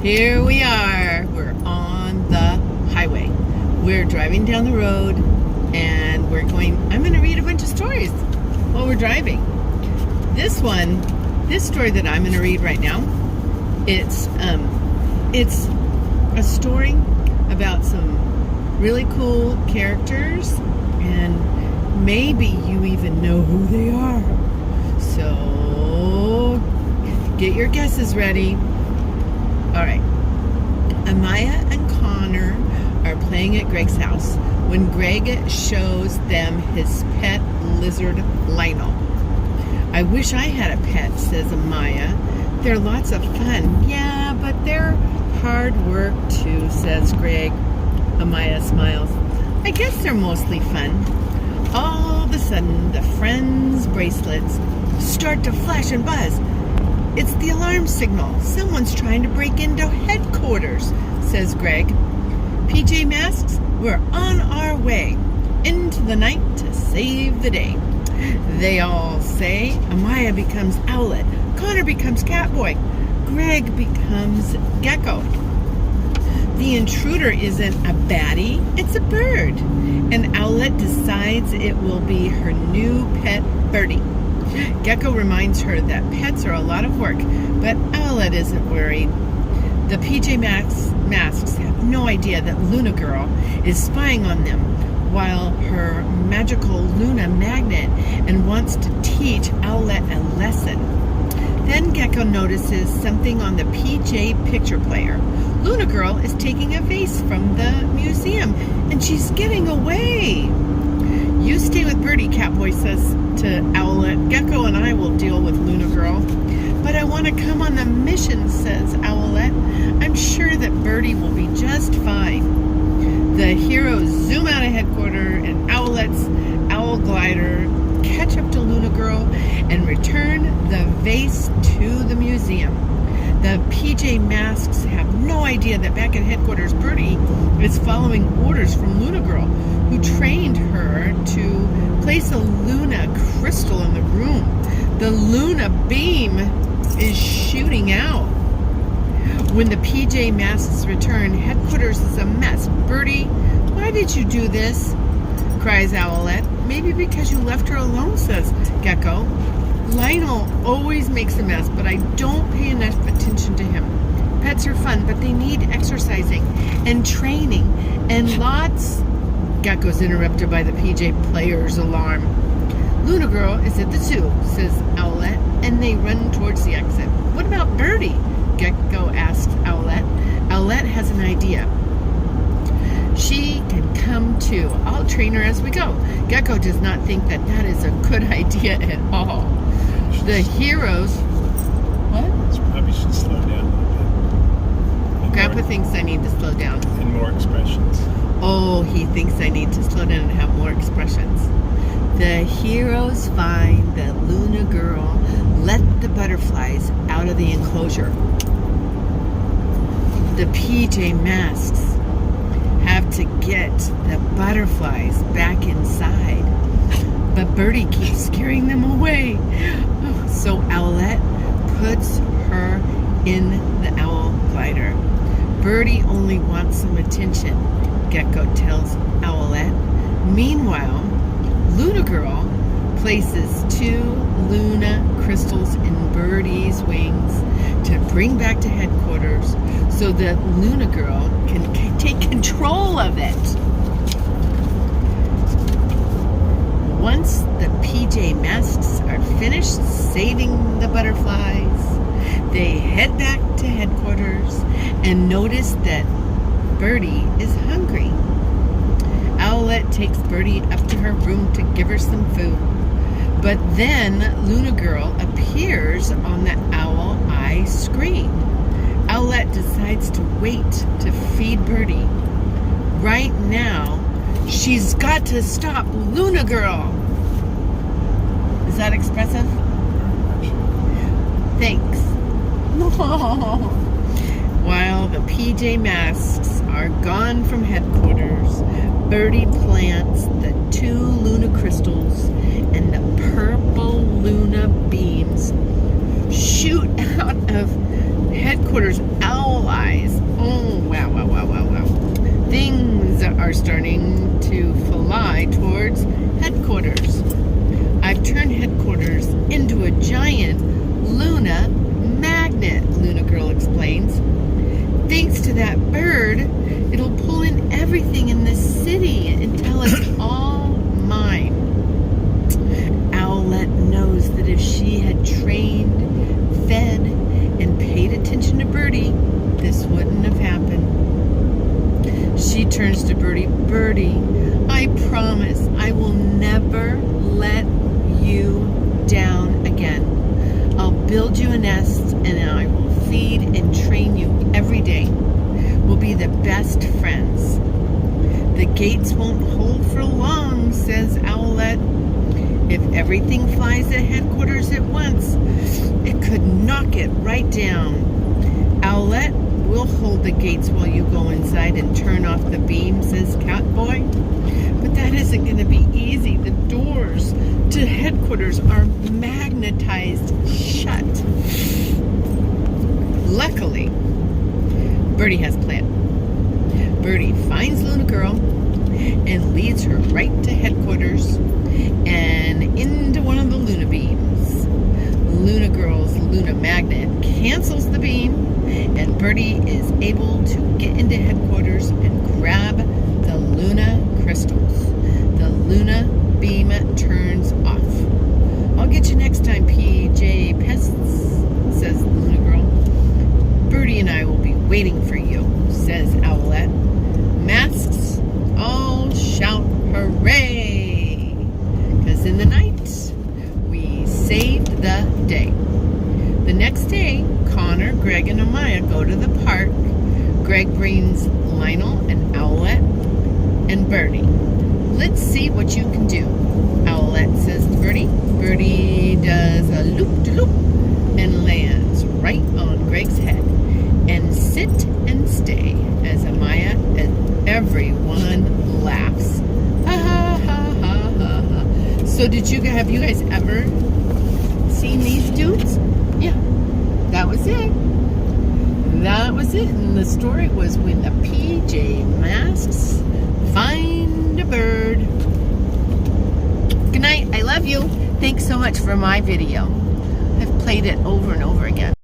Here we are. We're on the highway. We're driving down the road and I'm going to read a bunch of stories while we're driving. This story that I'm going to read right now, it's a story about some really cool characters, and maybe you even know who they are. So get your guesses ready. All right. Amaya and Connor are playing at Greg's house when Greg shows them his pet lizard, Lionel. I wish I had a pet, says Amaya. They're lots of fun. Yeah, but they're hard work too, says Greg. Amaya smiles. I guess they're mostly fun. All of a sudden, the friends' bracelets start to flash and buzz. It's the alarm signal. Someone's trying to break into headquarters, says Greg. PJ Masks, we're on our way into the night to save the day. They all say. Amaya becomes Owlet. Connor becomes Catboy. Greg becomes Gecko. The intruder isn't a baddie, it's a bird. And Owlet decides it will be her new pet, Birdie. Gecko reminds her that pets are a lot of work, but Owlet isn't worried. The PJ Masks have no idea that Luna Girl is spying on them while her magical Luna magnet and wants to teach Owlet a lesson. Then Gecko notices something on the PJ picture player. Luna Girl is taking a vase from the museum, and she's getting away. You stay with Birdie, Catboy says to Owlet. Gecko and I will deal with Luna Girl. But I want to come on the mission, says Owlet. I'm sure that Birdie will be just fine. The heroes zoom out of headquarters, and Owlet's owl glider catch up to Luna Girl and return the vase to the museum. The PJ Masks have no idea that back at headquarters, Birdie is following orders from Luna Girl, who trained her to place a Luna crystal in the room. The Luna beam is shooting out. When the PJ Masks return, headquarters is a mess. Birdie, why did you do this? Cries Owlet. Maybe because you left her alone, says Gecko. Lionel always makes a mess, but I don't pay enough attention to him. Pets are fun, but they need exercising and training and lots. Gecko's interrupted by the PJ player's alarm. Luna Girl is at the zoo, says Owlet, and they run towards the exit. What about Birdie? Gecko asks Owlet. Owlet has an idea. She can come too. I'll train her as we go. Gecko does not think that is a good idea at all. The heroes... What? She probably should slow down a little bit. Grandpa thinks I need to slow down. And more expressions. Oh, he thinks I need to slow down and have more expressions. The heroes find that Luna Girl let the butterflies out of the enclosure. The PJ Masks have to get the butterflies back inside, but Birdie keeps scaring them away. So Owlet puts her in the owl glider. Birdie only wants some attention, Gecko tells Owlet. Meanwhile, Luna Girl places 2 Luna crystals in Birdie's wings to bring back to headquarters so that Luna Girl can take control of it. Once the PJ Masks are finished saving the butterflies, they head back to headquarters and notice that Birdie is hungry. Owlet takes Birdie up to her room to give her some food. But then Luna Girl appears on the owl eye screen. Owlet decides to wait to feed Birdie. Right now, she's got to stop Luna Girl. Is that expressive? Thanks. While the PJ Masks are gone from headquarters, Birdie plants the 2 Luna crystals and the purple Luna beams shoot out of headquarters. Owl eyes. Oh, wow, wow, wow, wow, wow. Things are starting to fly towards headquarters. I've turned headquarters into a giant Luna magnet, Luna Girl explains. Thanks to that bird, it'll pull in everything in the city until it's all mine. Owlette knows that if she had trained, fed, and paid attention to Birdie, this wouldn't have happened. She turns to Birdie. Birdie, I promise I will never let you down again. I'll build you a nest and I will feed and train you every day. We'll be the best friends. The gates won't hold for long, says Owlette. If everything flies at headquarters at once, it could knock it right down. Owlette, we'll hold the gates while you go inside and turn off the beam, says Catboy. But that isn't going to be easy. The doors to headquarters are magnetized shut. Luckily, Birdie has a plan. Birdie finds Luna Girl and leads her right to headquarters and into one of the Luna beams. Luna Girl's Luna magnet cancels the beam, and Birdie is able to get into headquarters and grab the Luna crystals. The Luna beam turns off. I'll get you next time, PJ Pests, says Luna Girl. Birdie and I will be waiting for you, says Owlette. Masks all shout hooray! Because in the night, we saved the day. The next day, Connor, Greg, and Amaya go to the park. Greg brings Lionel and Owlette and Birdie. Let's see what you can do, Owlette says to Birdie. Birdie does a loop-de-loop and lands right on Greg's head. And sit and stay as Amaya and everyone laughs. Ha ha ha ha ha ha. So have you guys ever seen these dudes? Yeah, that was it. That was it. And the story was when the PJ Masks find a bird. Good night. I love you. Thanks so much for my video. I've played it over and over again.